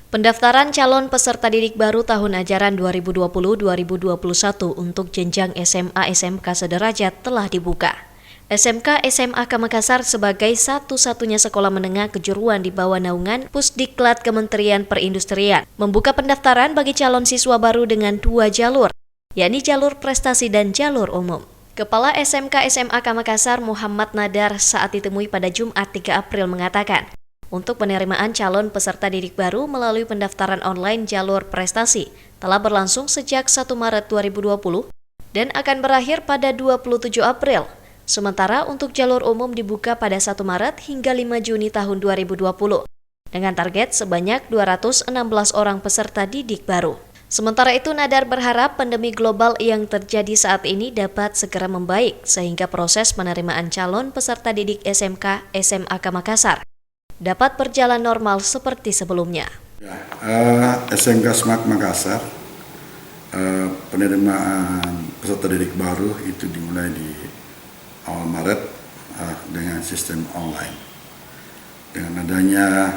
Pendaftaran calon peserta didik baru tahun ajaran 2020-2021 untuk jenjang SMA-SMK sederajat telah dibuka. SMK-SMAK Makassar sebagai satu-satunya sekolah menengah kejuruan di bawah naungan Pusdiklat Kementerian Perindustrian membuka pendaftaran bagi calon siswa baru dengan 2 jalur, yakni jalur prestasi dan jalur umum. Kepala SMK-SMAK Makassar Muhammad Nadar saat ditemui pada Jumat 3 April mengatakan, untuk penerimaan calon peserta didik baru melalui pendaftaran online jalur prestasi telah berlangsung sejak 1 Maret 2020 dan akan berakhir pada 27 April. Sementara untuk jalur umum dibuka pada 1 Maret hingga 5 Juni tahun 2020 dengan target sebanyak 216 orang peserta didik baru. Sementara itu, Nadar berharap pandemi global yang terjadi saat ini dapat segera membaik sehingga proses penerimaan calon peserta didik SMK SMAK Makassar dapat berjalan normal seperti sebelumnya. SMK SMAK Makassar, penerimaan peserta didik baru itu dimulai di awal Maret dengan sistem online. Dengan adanya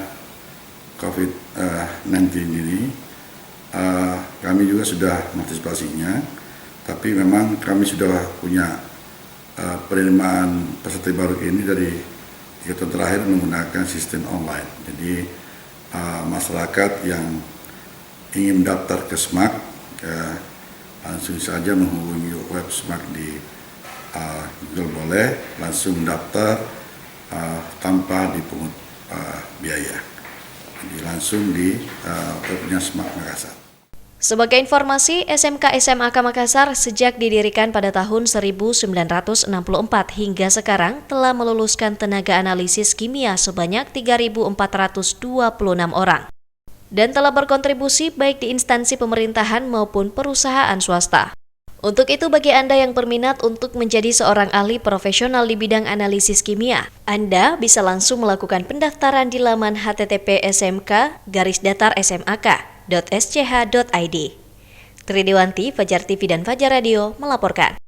COVID-19 ini, kami juga sudah mengantisipasinya, tapi memang kami sudah punya penerimaan peserta baru ini dari 3 tahun terakhir menggunakan sistem online. Jadi masyarakat yang ingin mendaftar ke SMAK langsung saja menghubungi web SMAK di Google, boleh langsung mendaftar tanpa dipungut biaya. Jadi langsung di webnya SMAK Makassar. Sebagai informasi, SMK-SMAK Makassar sejak didirikan pada tahun 1964 hingga sekarang telah meluluskan tenaga analisis kimia sebanyak 3.426 orang dan telah berkontribusi baik di instansi pemerintahan maupun perusahaan swasta. Untuk itu, bagi Anda yang berminat untuk menjadi seorang ahli profesional di bidang analisis kimia, Anda bisa langsung melakukan pendaftaran di laman http://smk-smak.sch.id. Tridewanti, Fajar TV dan Fajar Radio melaporkan.